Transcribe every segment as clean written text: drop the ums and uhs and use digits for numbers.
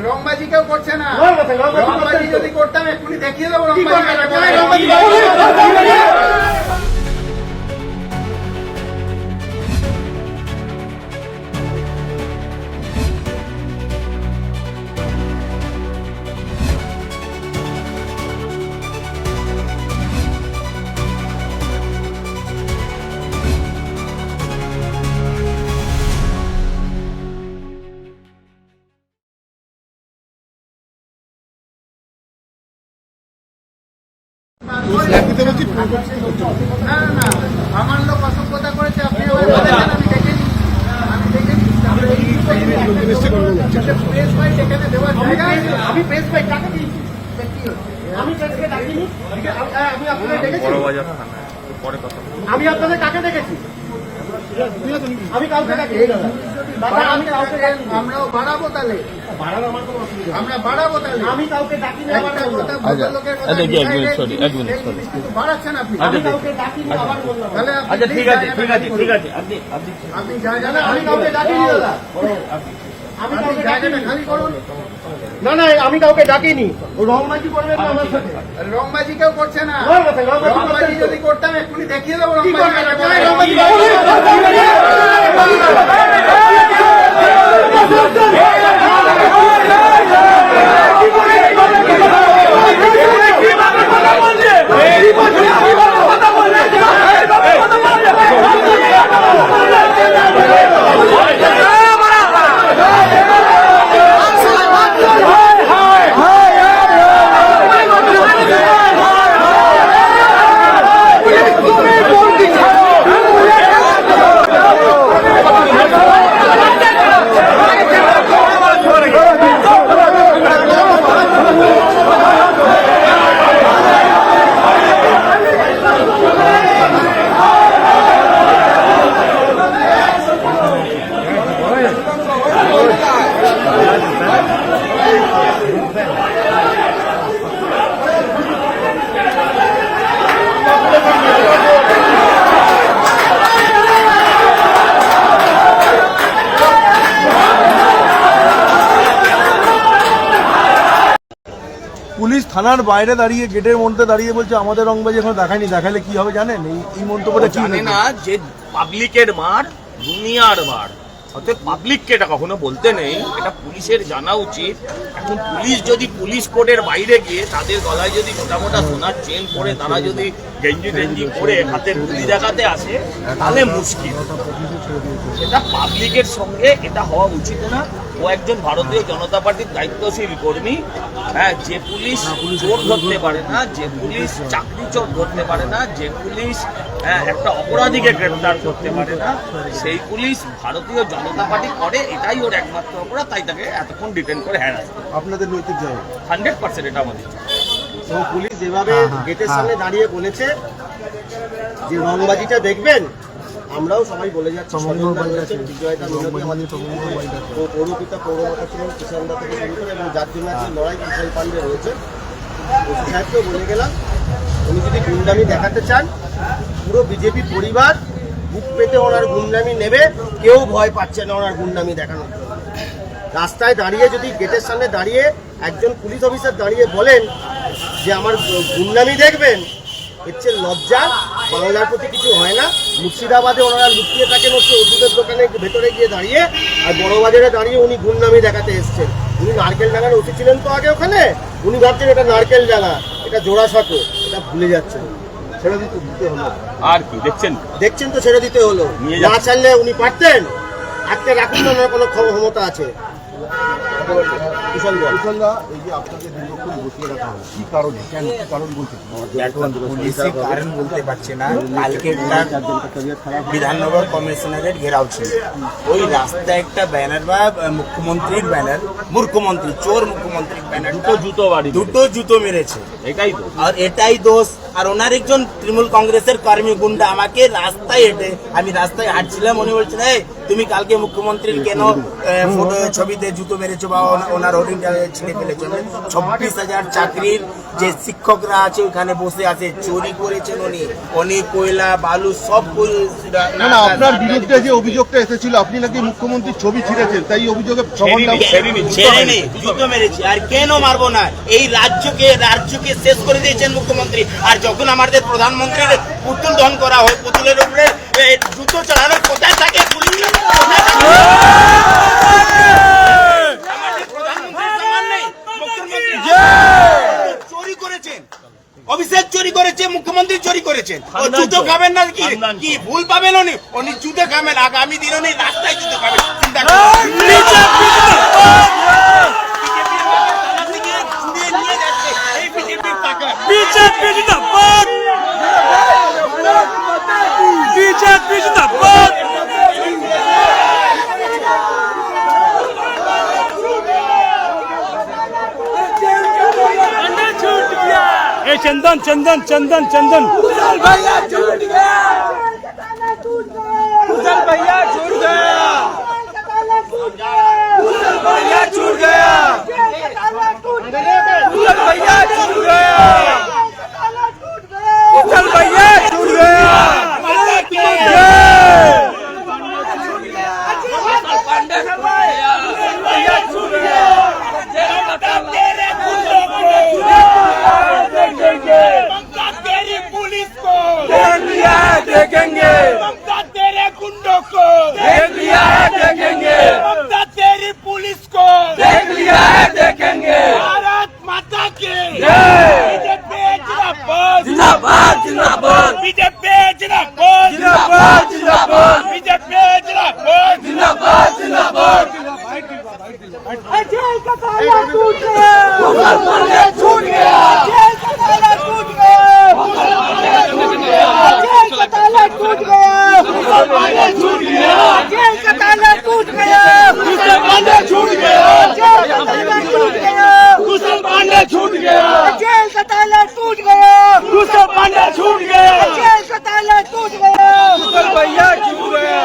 রংবাজি কেউ করছে না। রংবাজি যদি করতাম এক্ষুনি দেখিয়ে দেবো রংবাজি। না না আমার লোক অসভ্যতা করেছে, আপনি বলেছেন, আমি প্রেস পাই টাকা দিয়েছি, আমি প্রেসকে ডাকিনি, আমি আপনাদের ডেকেছি, আমি আপনাদের কাকে ডেকেছি, আমি কাউকে ডাকিনি। আমরাও বাড়াবো তাহলে, আমরা বাড়াবো তাহলে, আমি কাউকে ডাকিনি। বাড়াচ্ছেন আপনি, আমি কাউকে ডাকিনি আবার বললাম। তাহলে আচ্ছা ঠিক আছে আপনি যা জানেন, আমি কাউকে ডাকিনি দাদা, আমি কাউকে জায়গাটা খালি করুন। না না আমি কাউকে ডাকিনি, রংবাজি করবেন না আমার সাথে। রংবাজি কেউ করছে না। রংবাজি যদি করতাম এক্ষুনি দেখিয়ে দেবো রংবাজি। পুলিশ থানার বাইরে দাঁড়িয়ে গেটের মধ্যে দাঁড়িয়ে বলছে আমাদের রংবাজি এখন দেখায়নি, দেখালে কি হবে জানেন? এই মন্তব্যটা কি জানে না যে পাবলিকের মার দুনিয়ার মার, অর্থাৎ পাবলিককে এটা কখনো বলতে নেই, এটা পুলিশের জানা উচিত। এখন পুলিশ যদি পুলিশ কোর্টের বাইরে গিয়ে তাদের গলায় যদি মোটা মোটা সোনার চেন পরে তারা যদি গেঞ্জি টেঞ্জি করে হাতে গুলি দেখাতে আসে তাহলে মুশকিল। সেটা পাবলিকের সঙ্গে এটা হওয়া উচিত না। ও একজন ভারতীয় জনতা পার্টির দায়িত্বশীল কর্মী। হ্যাঁ, যে পুলিশ চোর ধরতে পারে না, যে পুলিশ চাকরি চোর ধরতে পারে না, যে পুলিশ একটা অপরাধীকে গ্রেপ্তার করতে পারে না, সেই পুলিশ ভারতীয় জনতা পার্টি করে, এটাই ওর একমাত্র অপরাধ। তাই তাকে এতক্ষণ ডিটেন করে হ্যারাস করে। আপনাদের নৈতিক জায়গা 100% এটা আমাদের। এবং পুলিশ যেভাবে গেটের সামনে দাঁড়িয়ে বলেছে যে রংবাজিটা দেখবেন, আমরাও সবাই বলে যাচ্ছি, পৌরপিতা পৌরমাতা ছিলেন কিষানদা থেকে শুরু করে, এবং যার জন্য একটা লড়াই কিষান পান্ডে রয়েছে, ওসি সাহেবকেও বলে গেলাম উনি যদি গুন্ডামি দেখাতে চান, পুরো বিজেপি পরিবার বুক পেতে ওনার গুন্ডামি নেবে, কেউ ভয় পাচ্ছে না ওনার গুন্ডামি দেখানোর জন্য। রাস্তায় দাঁড়িয়ে যদি গেটের সামনে দাঁড়িয়ে একজন পুলিশ অফিসার দাঁড়িয়ে বলেন যে আমার গুন্ডামি দেখবেন, এর চেয়ে লজ্জা বাংলার প্রতি কিছু হয় না। মুর্শিদাবাদে ওনারা লুকিয়ে থাকেন হচ্ছে ওষুধের দোকানে ভেতরে গিয়ে দাঁড়িয়ে, আর বড়বাজারে দাঁড়িয়ে উনি গুন্ডামি দেখাতে এসছেন। উনি নারকেল ডাঙার ওসি ছিলেন তো আগে ওখানে, উনি ভাবছেন এটা নারকেল ডাঙা, এটা জোড়াসাঁকো, এটা ভুলে যাচ্ছেন। ছেড়ে দিতে হলো, আর কি দেখছেন তো ছেড়ে দিতে হলো। না ছাড়লে উনি পারতেন, আজকে রাখুন না, কোনো ক্ষমতা আছে। এই যে আপনাকে দীর্ঘক্ষণ বসিয়ে রাখা হলো, কি কারণে, কেন কারণ বলতে? পুলিশই কারণ বলতে পারছে না। কালকে বিধাননগর কমিশনারের ঘেরাও ছিল, ওই রাস্তায় একটা ব্যানার বা মুখ্যমন্ত্রীর ব্যানার, মুখ্যমন্ত্রী চোর মুখ্যমন্ত্রীর ব্যানার, দুটো জুতো মেরেছে, এটাই দোষ। আর এটাই দোষ। আর ওনার একজন তৃণমূল কংগ্রেসের কর্মী গুন্ডা আমাকে রাস্তায় হেঁটে, আমি রাস্তায় হাঁটছিলাম, উনি বলছেন এই তুমি কালকে মুখ্যমন্ত্রীর কেন ফটো ছবিতে জুতো মেরেছো বা ওনার হোর্ডিংটা ছিঁড়ে ফেলেছেন। 26,000 চাকরির যে শিক্ষকরা আছে ওখানে বসে আছে, চুরি করেছেন উনি কয়লা বালু সব না না, আপনার বিরুদ্ধে যে অভিযোগটা এসেছিল আপনি নাকি মুখ্যমন্ত্রীর ছবি ছিঁড়েছেন, তাই অভিযোগে ছেড়ে নেই, জুতো মেরেছি। আর কেন মারবো না? এই রাজ্যকে শেষ করে দিয়েছেন মুখ্যমন্ত্রী। আর যখন আমাদের প্রধানমন্ত্রীর পুতুল দহন করা হয়, পুতুলের উপরে জুতো চালানো কোথায় থাকে? পুলিশ কোথায় থাকে? আমাদের প্রধানমন্ত্রীর সম্মান নেই, মুখ্যমন্ত্রী চুরি করেছেন, অভিষেক চুরি করেছে, মুখ্যমন্ত্রী চুরি করেছেন। ও জুতো খাবেন না কি ভুল পাবেন? উনি জুতো খাবেন, আগামী দিনে উনি রাস্তায় জুতো খাবেন। চিন্তা चंदन चंदन चंदन चंदन भैया छूट गया, भैया छूट गया, भैया छूट गया, भैया छूट गया, भैया छूट गया। देखेंगे तेरे गुंडों को, देख लिया है देखेंगे तेरी पुलिस को, देख लिया है देखेंगे। भारत माता की बीजेपी जिंदाबाद जिंदाबाद जिंदाबाद, बीजेपी जिंदाबाद जिंदाबाद जिंदाबाद, बीजेपी जिंदाबाद जिंदाबाद जिंदाबाद। जेल का ताला टूट गया, छूट गया, जेल का ताला टूट गया, जेल का ताला टूट गया, छूट गया, जेल का ताला टूट गया, मुसलमान छूट गया, जेल का ताला टूट गया, मुसलमान छूट गया, जेल का ताला टूट गया, मुसलमान छूट गया, जेल का ताला टूट गया, भैया छूट गया।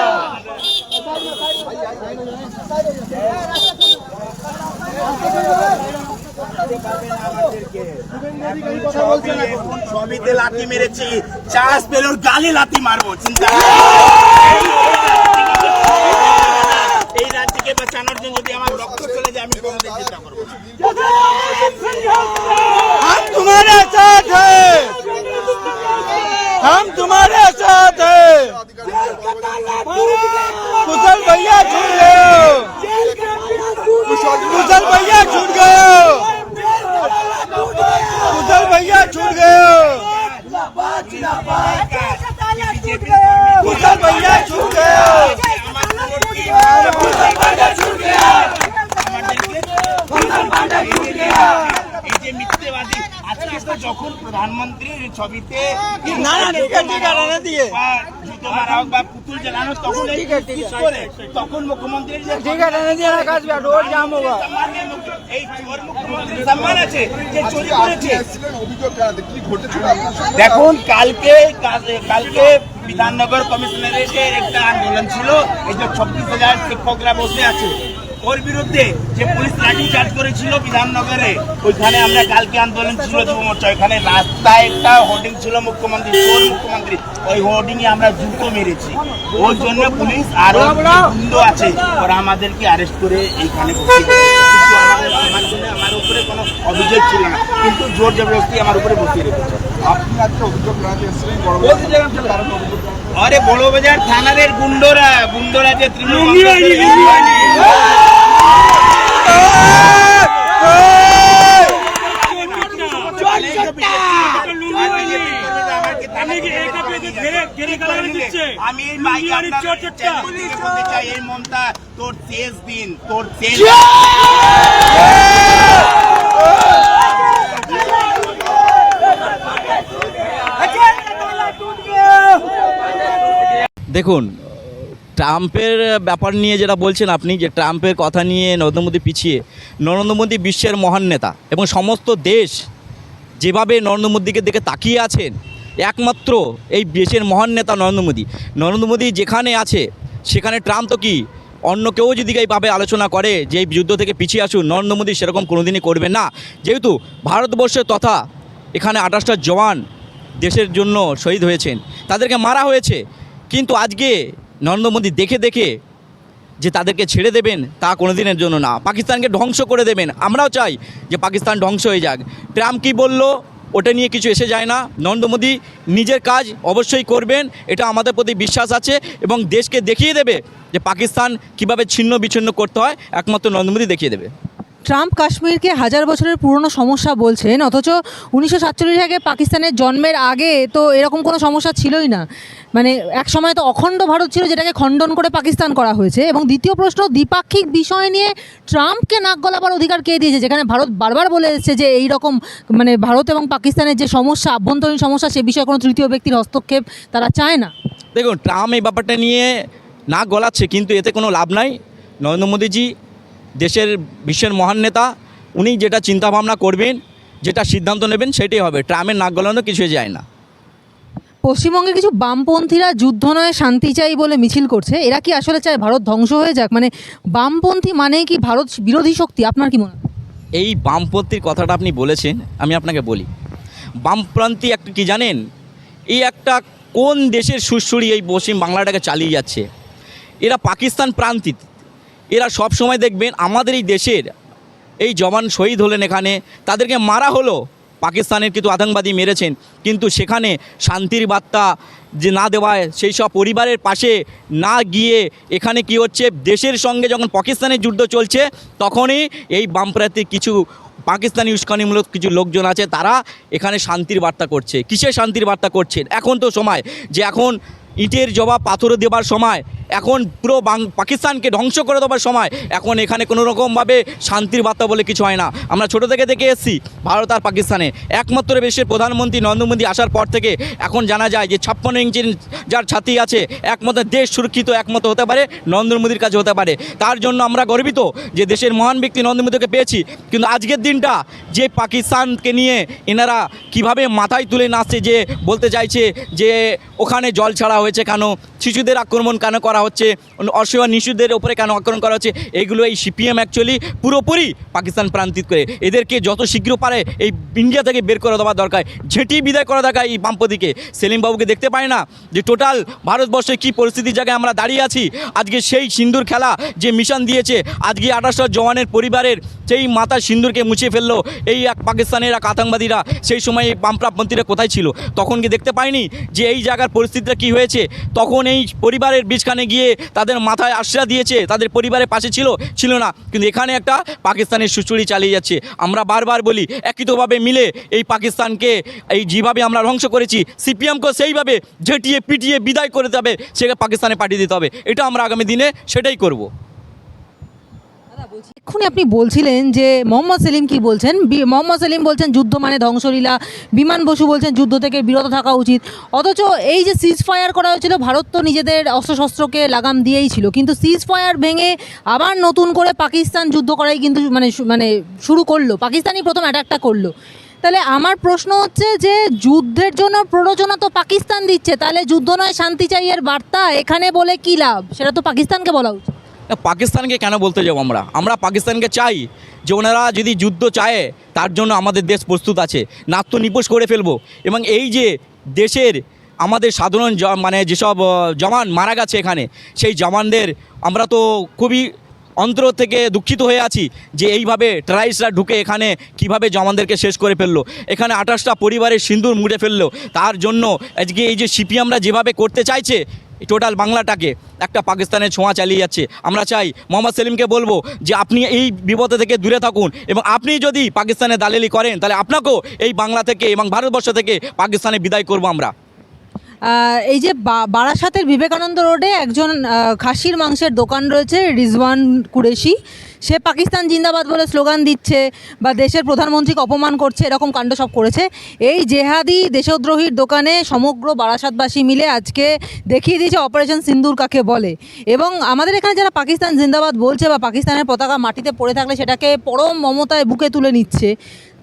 সবিতে লাথি মেরেছি, চাষ পেলে ওর গালে লাথি মারবো। চিন্তা এই রাজ্যকে বাঁচানোর জন্য যদি আমার রক্ত চলে যায় আমি কোনোদিন চিন্তা করবো। हम तुम्हारे साथ हैं, हम तुम्हारे साथ हैं। कुशल भैया छूट गए, कुशल भैया छूट गए, कुशल भैया छूट गए, कुशल भैया छूट गए, এই যে মিথ্যেবাদী আজকে তো যখন প্রধানমন্ত্রীর ছবিতে জুতো মারা হোক বা পুতুল জ্বালানো তখন তখন মুখ্যমন্ত্রীর যে এই চোর মুখ্যমন্ত্রীর সম্মান আছে যে চুরি করেছে। দেখুন কালকে বিধাননগর কমিশনারেটের একটা আন্দোলন ছিল, এই যে 26,000 শিক্ষকরা বসে আছে ওর বিরুদ্ধে যে পুলিশ লাঠি চার্জ করেছিল বিধাননগরে, ওইখানে আমরা কালকে আন্দোলন ছিল যুব মোর্চা, ওইখানে রাস্তায় একটা হোর্ডিং ছিল মুখ্যমন্ত্রী, চোর মুখ্যমন্ত্রী, ওই হোর্ডিং এ আমরা জুতো মেরেছি। ওর জন্য পুলিশ আরো গুন্ড আছে ওরা আমাদেরকে অ্যারেস্ট করে এইখানে বসিয়ে রেখেছে। কিন্তু আমার জন্য আমার উপরে কোনো অভিযোগ ছিল না, কিন্তু জোর জবরদস্তি আমার উপরে বসিয়ে রেখেছে। আরে বড়বাজার থানার গুন্ডরা যে তৃণমূল আমি এই মমতা তোর শেষ দিন, তোর শেষ দেখুন, ট্রাম্পের ব্যাপার নিয়ে যেটা বলছেন আপনি, যে ট্রাম্পের কথা নিয়ে নরেন্দ্র মোদী পিছিয়ে, নরেন্দ্র মোদী বিশ্বের মহান নেতা এবং সমস্ত দেশ যেভাবে নরেন্দ্র মোদীকে দিকে তাকিয়ে আছেন, একমাত্র এই দেশের মহান নেতা নরেন্দ্র মোদী যেখানে আছে সেখানে ট্রাম্প তো কি অন্য কেউ যদি এইভাবে আলোচনা করে যে এই যুদ্ধ থেকে পিছিয়ে আসুন, নরেন্দ্র মোদী সেরকম কোনোদিনই করবেন না। যেহেতু ভারতবর্ষের তথা এখানে 28টা জওয়ান দেশের জন্য শহীদ হয়েছেন, তাদেরকে মারা হয়েছে, কিন্তু আজকে নরেন্দ্র মোদী দেখে দেখে যে তাদেরকে ছেড়ে দেবেন তা কোনো দিনের জন্য না, পাকিস্তানকে ধ্বংস করে দেবেন। আমরাও চাই যে পাকিস্তান ধ্বংস হয়ে যাক। ট্রাম্প কী বললো ওটা নিয়ে কিছু এসে যায় না, নরেন্দ্র মোদী নিজের কাজ অবশ্যই করবেন, এটা আমাদের প্রতি বিশ্বাস আছে, এবং দেশকে দেখিয়ে দেবে যে পাকিস্তান কীভাবে ছিন্ন বিচ্ছিন্ন করতে হয়, একমাত্র নরেন্দ্র মোদী দেখিয়ে দেবে। ট্রাম্প কাশ্মীরকে হাজার বছরের পুরনো সমস্যা বলছেন, অথচ 1947 আগে পাকিস্তানের জন্মের আগে তো এরকম কোনো সমস্যা ছিলই না। মানে এক সময় তো অখণ্ড ভারত ছিল, যেটাকে খণ্ডন করে পাকিস্তান করা হয়েছে। এবং দ্বিতীয় প্রশ্ন, দ্বিপাক্ষিক বিষয় নিয়ে ট্রাম্পকে নাক গলাবার অধিকার কে দিয়েছে, যেখানে ভারত বারবার বলে এসেছে যে এই রকম মানে ভারত এবং পাকিস্তানের যে সমস্যা, আভ্যন্তরীণ সমস্যা, সে বিষয়ে কোনো তৃতীয় ব্যক্তির হস্তক্ষেপ তারা চায় না। দেখুন, ট্রাম্প এই ব্যাপারটা নিয়ে নাক গলাচ্ছে, কিন্তু এতে কোনো লাভ নাই। নরেন্দ্র মোদীজি দেশের বিশ্বের মহান নেতা, উনি যেটা চিন্তাভাবনা করবেন, যেটা সিদ্ধান্ত নেবেন সেটাই হবে। ট্রাম্পের নাক গলানো কিছু যায় না। পশ্চিমবঙ্গে কিছু বামপন্থীরা যুদ্ধ নয় শান্তি চাই বলে মিছিল করছে, এরা কি আসলে চায় ভারত ধ্বংস হয়ে যাক? মানে বামপন্থী মানেই কি ভারত বিরোধী শক্তি? আপনার কি মনে হয়? এই বামপন্থীর কথাটা আপনি বলেছেন, আমি আপনাকে বলি, বামপন্থী একটা কি জানেন, এই একটা কোন দেশের সুরসুরি এই পশ্চিম বাংলাটাকে চালিয়ে যাচ্ছে। এরা পাকিস্তান প্রান্তিক, এরা সব সময় দেখবেন আমাদের এই দেশের এই জওয়ান শহীদ হলেন, এখানে তাদেরকে মারা হলো, পাকিস্তানের কিন্তু আতঙ্কবাদী মেরেছেন, কিন্তু সেখানে শান্তির বার্তা যে না দেওয়ায়, সেই সব পরিবারের পাশে না গিয়ে এখানে কি হচ্ছে, দেশের সঙ্গে যখন পাকিস্তানের যুদ্ধ চলছে তখনই এই বামপন্থী কিছু পাকিস্তানি উস্কানিমূলক কিছু লোকজন আছে, তারা এখানে শান্তির বার্তা করছে। কিসের শান্তির বার্তা করছেন? এখন তো সময় যে এখন ইটের জবাব পাথরে দেওয়ার সময়, এখন পুরো পাকিস্তানকে ধ্বংস করে দেওয়ার সময়। এখন এখানে কোনো রকমভাবে শান্তির বার্তা বলে কিছু হয় না। আমরা ছোটো থেকে দেখে এসেছি ভারত আর পাকিস্তানে, একমাত্র দেশের প্রধানমন্ত্রী নরেন্দ্র মোদী আসার পর থেকে এখন জানা যায় যে 56 ইঞ্চির যার ছাতি আছে, একমাত্র দেশ সুরক্ষিত একমাত্র হতে পারে নরেন্দ্র মোদীর কাছে হতে পারে। তার জন্য আমরা গর্বিত যে দেশের মহান ব্যক্তি নরেন্দ্র মোদীকে পেয়েছি। কিন্তু আজকের দিনটা যে পাকিস্তানকে নিয়ে এনারা কিভাবে মাথায় তুলে নাচছে, যে বলতে চাইছে যে ওখানে জল ছাড়া হয়েছে কেন, শিশুদের আক্রমণ কেন করা হচ্ছে, অসহায় শিশুদের উপরে কেন আক্রমণ করা হচ্ছে, এইগুলো এই সিপিএম অ্যাকচুয়ালি পুরোপুরি পাকিস্তান প্রান্তিক করে। এদেরকে যত শীঘ্র পারে এই ইন্ডিয়া থেকে বের করে দেওয়া দরকার, ঝেঁটি বিদায় করা দরকার এই বামপন্থীকে। সেলিমবাবুকে দেখতে পায় না যে টোটাল ভারতবর্ষে কী পরিস্থিতির জায়গায় আমরা দাঁড়িয়ে আছি। আজকে সেই সিন্দুর খেলা যে মিশন দিয়েছে, আজকে 28টা জওয়ানের পরিবারের সেই মাথার সিন্দুরকে মুছে ফেললো এই এক পাকিস্তানের এক আতঙ্কবাদীরা। সেই সময় এই বামপন্থীরা কোথায় ছিল? তখন কি দেখতে পায়নি যে এই জায়গার পরিস্থিতিটা কী হয়েছে? তখন এই পরিবারের বীজখানে গিয়ে তাদের মাথায় আশ্রয় দিয়েছে, তাদের পরিবারের পাশে ছিল না। কিন্তু এখানে একটা পাকিস্তানের সুচুরি চালিয়ে যাচ্ছে। আমরা বারবার বলি একত্রিতভাবে মিলে এই পাকিস্তানকে এই যেভাবে আমরা ধ্বংস করেছি, সিপিএমকে সেইভাবে ঝেঁটিয়ে পিটিয়ে বিদায় করে দেবে, সেটা পাকিস্তানে পাঠিয়ে দিতে হবে। এটা আমরা আগামী দিনে সেটাই করব। এক্ষুনি আপনি বলছিলেন যে মোহাম্মদ সেলিম কি বলছেন, মোহাম্মদ সেলিম বলছেন যুদ্ধ মানে ধ্বংসলীলা, বিমান বসু বলছেন যুদ্ধ থেকে বিরত থাকা উচিত। অথচ এই যে সিজ ফায়ার করা হয়েছিল, ভারত তো নিজেদের অস্ত্রশস্ত্রকে লাগাম দিয়েই ছিল, কিন্তু সিজ ফায়ার ভেঙে আবার নতুন করে পাকিস্তান যুদ্ধ করাই কিন্তু মানে শুরু করলো, পাকিস্তানই প্রথম অ্যাটাকটা করলো। তাহলে আমার প্রশ্ন হচ্ছে যে যুদ্ধের জন্য প্ররোচনা তো পাকিস্তান দিচ্ছে, তাহলে যুদ্ধ নয় শান্তি চাই এর বার্তা এখানে বলে কী লাভ? সেটা তো পাকিস্তানকে বলা উচিত। পাকিস্তানকে কেন বলতে যাবো? আমরা পাকিস্তানকে চাই যে ওনারা যদি যুদ্ধ চায় তার জন্য আমাদের দেশ প্রস্তুত আছে, নাত্মনিপোষ করে ফেলবো। এবং এই যে দেশের আমাদের সাধারণ মানে যেসব জওয়ান মারা গেছে এখানে, সেই জওয়ানদের আমরা তো খুবই অন্তর থেকে দুঃখিত হয়ে আছি যে এইভাবে টেররিস্টরা ঢুকে এখানে কিভাবে জওয়ানদেরকে শেষ করে ফেললো, এখানে 28টা পরিবারের সিন্দুর মুড়ে ফেললো। তার জন্য আজকে এই যে সিপিএমরা যেভাবে করতে চাইছে টোটাল বাংলাটাকে একটা পাকিস্তানের ছোঁয়া চালিয়ে যাচ্ছে। আমরা চাই মোহাম্মদ সেলিমকে বলবো যে আপনি এই বিপদ থেকে দূরে থাকুন, এবং আপনি যদি পাকিস্তানে দালালি করেন তাহলে আপনাকেও এই বাংলা থেকে এবং ভারতবর্ষ থেকে পাকিস্তানে বিদায় করবো আমরা। এই যে বারাসাতের বিবেকানন্দ রোডে একজন খাসির মাংসের দোকান রয়েছে, রিজওয়ান কুরেশি, সে পাকিস্তান জিন্দাবাদ বলে স্লোগান দিচ্ছে বা দেশের প্রধানমন্ত্রীকে অপমান করছে, এরকম কাণ্ড সব করেছে। এই জেহাদি দেশদ্রোহীর দোকানে সমগ্র বারাসাতবাসী মিলে আজকে দেখিয়ে দিয়েছে অপারেশন সিন্দুর কাকে বলে। এবং আমাদের এখানে যারা পাকিস্তান জিন্দাবাদ বলছে বা পাকিস্তানের পতাকা মাটিতে পড়ে থাকলে সেটাকে পরম মমতায় বুকে তুলে নিচ্ছে,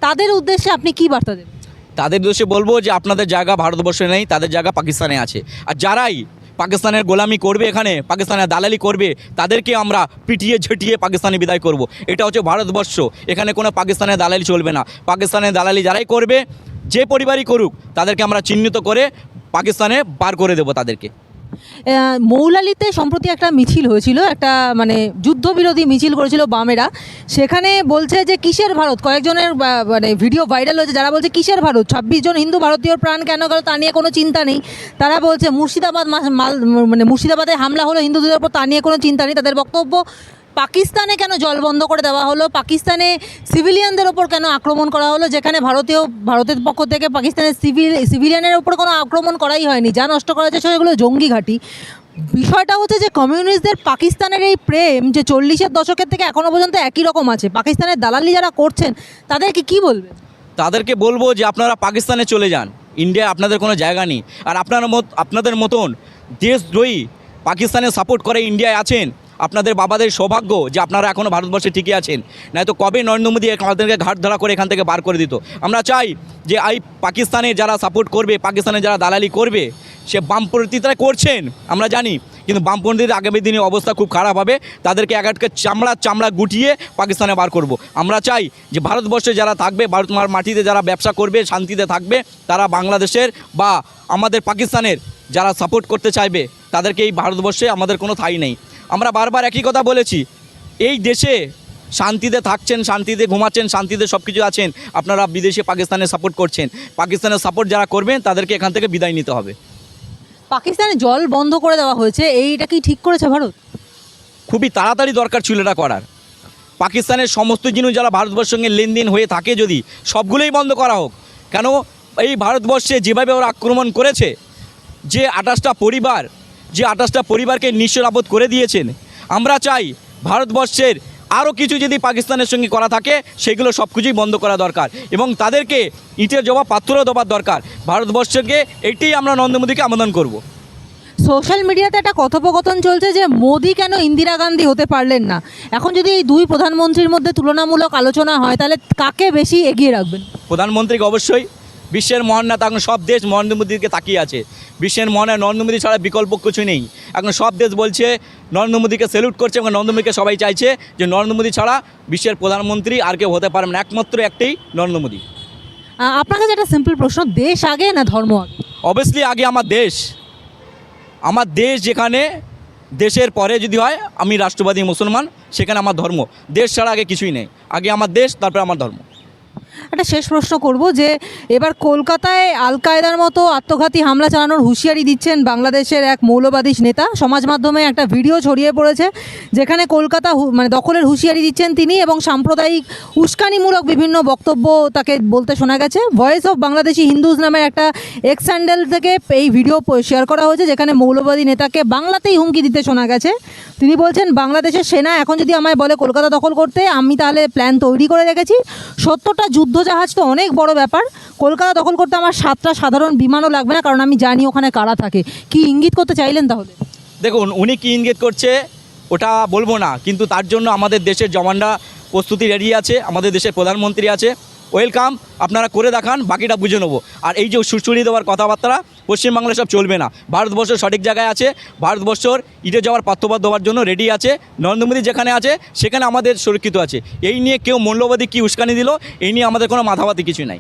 তাদের উদ্দেশ্যে আপনি কী বার্তা দেবেন? তাদের উদ্দেশ্যে বলবো যে আপনাদের জায়গা ভারতবর্ষে নেই, তাদের জায়গা পাকিস্তানে আছে। আর যারাই পাকিস্তানের গোলামি করবে, এখানে পাকিস্তানের দালালি করবে, তাদেরকে আমরা পিটিয়ে ঝেটিয়ে পাকিস্তানে বিদায় করব। এটা হচ্ছে ভারতবর্ষ, এখানে কোনো পাকিস্তানের দালালি চলবে না। পাকিস্তানের দালালি যারাই করবে, যে পরিবারই করুক, তাদেরকে আমরা চিহ্নিত করে পাকিস্তানে বার করে দেবো তাদেরকে। মৌলালিতে সম্প্রতি একটা মিছিল হয়েছিল, একটা মানে যুদ্ধবিরোধী মিছিল করেছিল বামেরা। সেখানে বলছে যে কিসের ভারত, কয়েকজনের মানে ভিডিও ভাইরাল হয়েছে যারা বলছে কিসের ভারত, 26 জন হিন্দু ভারতীয়র প্রাণ কেন গেল তা নিয়ে কোনো চিন্তা নেই। তারা বলছে মানে মুর্শিদাবাদে হামলা হলো হিন্দুদের ওপর, তা নিয়ে কোনো চিন্তা নেই। তাদের বক্তব্য পাকিস্তানে কেন জল বন্ধ করে দেওয়া হলো, পাকিস্তানে সিভিলিয়ানদের ওপর কেন আক্রমণ করা হলো, যেখানে ভারতের পক্ষ থেকে পাকিস্তানের সিভিলিয়ানের ওপর কোনো আক্রমণ করাই হয়নি, যা নষ্ট করা হয়েছে সেগুলো জঙ্গি ঘাঁটি। বিষয়টা হচ্ছে যে কমিউনিস্টদের পাকিস্তানের এই প্রেম যে 40-এর দশকের থেকে এখনও পর্যন্ত একই রকম আছে। পাকিস্তানের দালালি যারা করছেন তাদেরকে কি বলবেন? তাদেরকে বলবো যে আপনারা পাকিস্তানে চলে যান, ইন্ডিয়া আপনাদের কোনো জায়গা নেই। আর আপনাদের মতন দেশদ্রোহী পাকিস্তানে সাপোর্ট করে ইন্ডিয়ায় আছেন, আপনাদের বাবাদের সৌভাগ্য যে আপনারা এখনও ভারতবর্ষে টিকে আছেন, নয়তো কবে নরেন্দ্র মোদী আমাদেরকে ঘাট ধরা করে এখান থেকে বার করে দিত। আমরা চাই যে এই পাকিস্তানে যারা সাপোর্ট করবে, পাকিস্তানে যারা দালালি করবে, সে বামপন্থীরা করছেন আমরা জানি, কিন্তু বামপন্থীদের আগামী দিনে অবস্থা খুব খারাপ হবে। তাদেরকে একাটকে চামড়া গুটিয়ে পাকিস্তানে বার করব। আমরা চাই যে ভারতবর্ষে যারা থাকবে, ভারত মাটিতে যারা ব্যবসা করবে, শান্তিতে থাকবে, তারা বাংলাদেশের বা আমাদের পাকিস্তানের যারা সাপোর্ট করতে চাইবে, তাদেরকে এই ভারতবর্ষে আমাদের কোনো ঠাঁই নেই। আমরা বারবার একই কথা বলেছি, এই দেশে শান্তিতে থাকছেন, শান্তিতে ঘুমাচ্ছেন, শান্তিতে সব কিছু আছেন, আপনারা বিদেশে পাকিস্তানে সাপোর্ট করছেন। পাকিস্তানের সাপোর্ট যারা করবেন তাদেরকে এখান থেকে বিদায় নিতে হবে। পাকিস্তানে জল বন্ধ করে দেওয়া হয়েছে, এইটা কি ঠিক করেছে ভারত? খুবই তাড়াতাড়ি দরকার ছিল এটা করার। পাকিস্তানের সমস্ত জিনিস যারা ভারতবর্ষের সঙ্গে লেনদেন হয়ে থাকে যদি সবগুলোই বন্ধ করা হোক। কেন এই ভারতবর্ষে যেভাবে ওরা আক্রমণ করেছে, যে 28টা পরিবারকে নিঃস্বরাবদ করে দিয়েছেন, আমরা চাই ভারতবর্ষের আরও কিছু যদি পাকিস্তানের সঙ্গে করা থাকে সেগুলো সব কিছুই বন্ধ করা দরকার এবং তাদেরকে ইটের জবাব পাথরও দেওয়ার দরকার। ভারতবর্ষকে এইটাই আমরা নরেন্দ্র মোদীকে আবেদন করব। সোশ্যাল মিডিয়াতে একটা কথোপকথন চলছে যে মোদি কেন ইন্দিরা গান্ধী হতে পারলেন না। এখন যদি এই দুই প্রধানমন্ত্রীর মধ্যে তুলনামূলক আলোচনা হয়, তাহলে কাকে বেশি এগিয়ে রাখবেন? প্রধানমন্ত্রীকে অবশ্যই। বিশ্বের মহান নেতা, এখন সব দেশ নরেন্দ্র মোদীকে তাকিয়ে আছে। বিশ্বের মহান নরেন্দ্র মোদী ছাড়া বিকল্প কিছু নেই। এখন সব দেশ বলছে নরেন্দ্র মোদীকে স্যালুট করছে এবং নরেন্দ্র মোদীকে সবাই চাইছে যে নরেন্দ্র মোদী ছাড়া বিশ্বের প্রধানমন্ত্রী আর কেউ হতে পারবে না, একমাত্র একটাই নরেন্দ্র মোদী। আপনার কাছে একটা সিম্পল প্রশ্ন, দেশ আগে না ধর্ম আগে? অবভিয়াসলি আগে আমার দেশ। আমার দেশ যেখানে, দেশের পরে যদি হয় আমি রাষ্ট্রবাদী মুসলমান, সেখানে আমার ধর্ম। দেশ ছাড়া আগে কিছুই নেই, আগে আমার দেশ, তারপরে আমার ধর্ম। একটা শেষ প্রশ্ন করব যে এবার কলকাতায় আল কায়দার মতো আত্মঘাতী হামলা চালানোর হুঁশিয়ারি দিচ্ছেন বাংলাদেশের এক মৌলবাদী নেতা। সমাজ মাধ্যমে একটা ভিডিও ছড়িয়ে পড়েছে যেখানে কলকাতা মানে দখলের হুঁশিয়ারি দিচ্ছেন তিনি এবং সাম্প্রদায়িক উস্কানিমূলক বিভিন্ন বক্তব্য তাকে বলতে শোনা গেছে। ভয়েস অফ বাংলাদেশি হিন্দুজ নামের একটা এক্স হ্যান্ডেল থেকে এই ভিডিও শেয়ার করা হয়েছে যেখানে মৌলবাদী নেতাকে বাংলাতেই হুমকি দিতে শোনা গেছে। তিনি বলছেন, বাংলাদেশের সেনা এখন যদি আমায় বলে কলকাতা দখল করতে, আমি তাহলে প্ল্যান তৈরি করে রেখেছি। 70টা যুদ্ধজাহাজ তো অনেক বড় ব্যাপার, কলকাতা দখল করতে আমার 7টা সাধারণ বিমানও লাগবে না, কারণ আমি জানি ওখানে কারা থাকে। কি ইঙ্গিত করতে চাইলেন তাহলে? দেখুন, উনি কি ইঙ্গিত করছে ওটা বলবো না, কিন্তু তার জন্য আমাদের দেশের জওয়ানরা প্রস্তুতি রেডি আছে, আমাদের দেশের প্রধানমন্ত্রী আছে। ওয়েলকাম, আপনারা করে দেখান, বাকিটা বুঝে নেবো। আর এই যে সুড়সুড়ি দেওয়ার কথাবার্তা পশ্চিমবাংলায় সব চলবে না। ভারতবর্ষ সঠিক জায়গায় আছে, ভারতবর্ষর ইটে যাওয়ার পাত্রপাত দেওয়ার জন্য রেডি আছে। নরেন্দ্র মোদী যেখানে আছে সেখানে আমাদের সুরক্ষিত আছে। এই নিয়ে কেউ মূল্যবাদী কি উস্কানি দিল, এই নিয়ে আমাদের কোনো মাথাবাতি কিছু নাই।